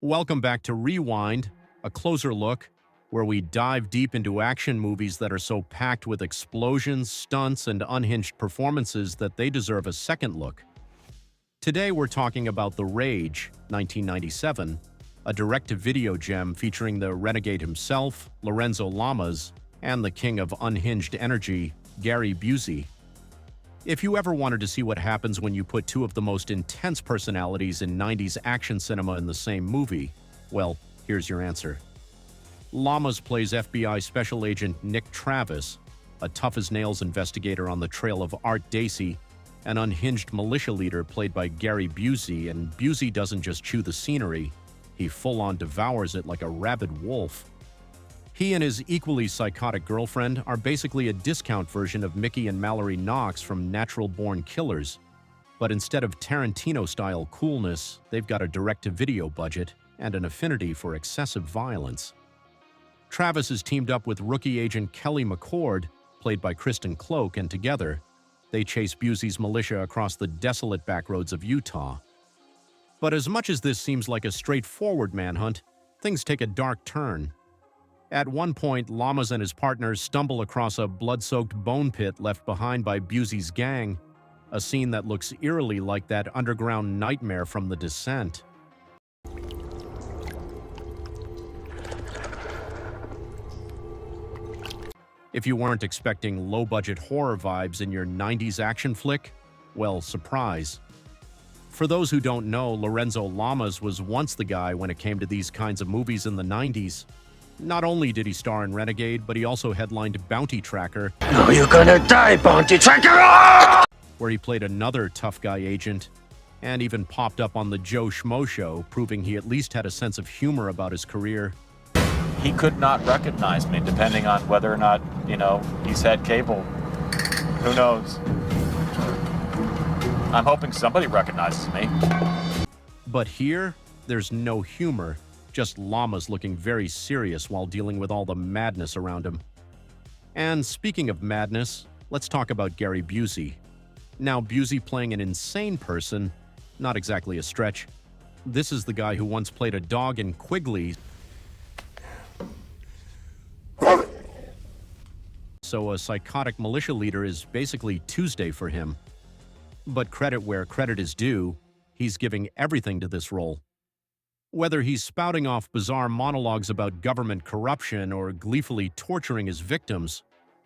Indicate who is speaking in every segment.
Speaker 1: Welcome back to Rewind, a closer look where we dive deep into action movies that are so packed with explosions, stunts, and unhinged performances that they deserve a second look. Today we're talking about The Rage, 1997, a direct-to-video gem featuring the renegade himself, Lorenzo Lamas, and the king of unhinged energy, Gary Busey. If you ever wanted to see what happens when you put two of the most intense personalities in 90s action cinema in the same movie, well, here's your answer. Lamas plays FBI Special Agent Nick Travis, a tough-as-nails investigator on the trail of Art Dacey, an unhinged militia leader played by Gary Busey, and Busey doesn't just chew the scenery, he full-on devours it like a rabid wolf. He and his equally psychotic girlfriend are basically a discount version of Mickey and Mallory Knox from Natural Born Killers. But instead of Tarantino-style coolness, they've got a direct-to-video budget and an affinity for excessive violence. Travis is teamed up with rookie agent Kelly McCord, played by Kristen Cloak, and together, they chase Busey's militia across the desolate backroads of Utah. But as much as this seems like a straightforward manhunt, things take a dark turn. At one point, Lamas and his partners stumble across a blood-soaked bone pit left behind by Busey's gang, a scene that looks eerily like that underground nightmare from The Descent. If you weren't expecting low-budget horror vibes in your 90s action flick, well, surprise. For those who don't know, Lorenzo Lamas was once the guy when it came to these kinds of movies in the 90s. Not only did he star in Renegade, but he also headlined Bounty Tracker.
Speaker 2: No, you're gonna die, Bounty Tracker!
Speaker 1: Where he played another tough guy agent, and even popped up on the Joe Schmo Show, proving he at least had a sense of humor about his career.
Speaker 3: He could not recognize me, depending on whether or not, he's had cable. Who knows? I'm hoping somebody recognizes me.
Speaker 1: But here, there's no humor. Just Lamas looking very serious while dealing with all the madness around him. And speaking of madness, let's talk about Gary Busey. Now, Busey playing an insane person, not exactly a stretch. This is the guy who once played a dog in Quigley. So a psychotic militia leader is basically Tuesday for him. But credit where credit is due, he's giving everything to this role. Whether he's spouting off bizarre monologues about government corruption or gleefully torturing his victims,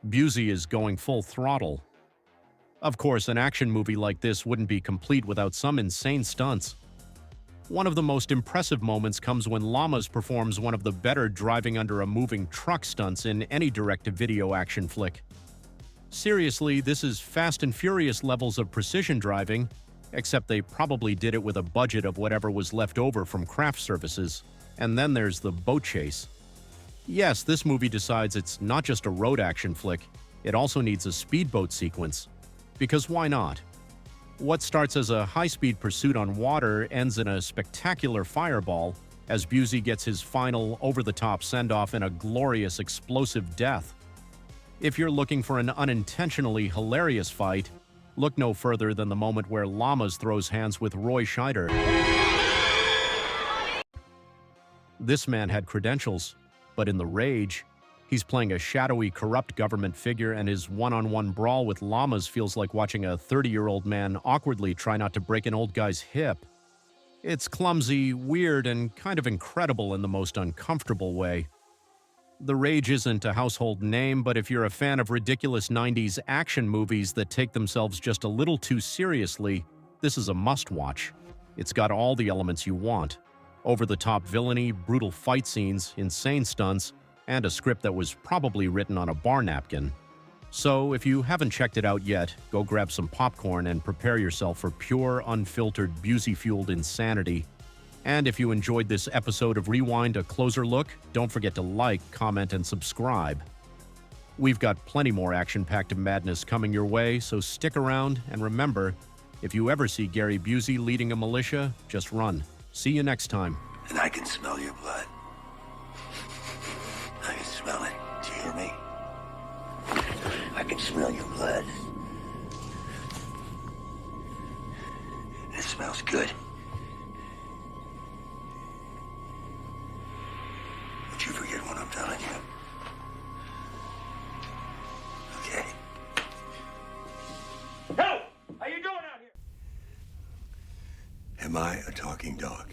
Speaker 1: Busey is going full throttle. Of course, an action movie like this wouldn't be complete without some insane stunts. One of the most impressive moments comes when Lamas performs one of the better driving under a moving truck stunts in any direct-to-video action flick. Seriously, this is Fast and Furious levels of precision driving, except they probably did it with a budget of whatever was left over from craft services. And then there's the boat chase. Yes, this movie decides it's not just a road action flick, it also needs a speedboat sequence. Because why not? What starts as a high-speed pursuit on water ends in a spectacular fireball as Busey gets his final over-the-top send-off in a glorious explosive death. If you're looking for an unintentionally hilarious fight, look no further than the moment where Lamas throws hands with Roy Scheider. This man had credentials, but in The Rage, he's playing a shadowy, corrupt government figure, and his one-on-one brawl with Lamas feels like watching a 30-year-old man awkwardly try not to break an old guy's hip. It's clumsy, weird, and kind of incredible in the most uncomfortable way. The Rage isn't a household name, but if you're a fan of ridiculous 90s action movies that take themselves just a little too seriously, this is a must-watch. It's got all the elements you want. Over-the-top villainy, brutal fight scenes, insane stunts, and a script that was probably written on a bar napkin. So, if you haven't checked it out yet, go grab some popcorn and prepare yourself for pure, unfiltered, Busey-fueled insanity. And if you enjoyed this episode of Rewind, a closer look, don't forget to like, comment, and subscribe. We've got plenty more action-packed madness coming your way, so stick around, and remember, if you ever see Gary Busey leading a militia, just run. See you next time.
Speaker 2: And I can smell your blood. I can smell it. Do you hear me? I can smell your blood. It smells good. I'm telling you. Okay.
Speaker 4: Help! How you doing out here?
Speaker 2: Am I a talking dog?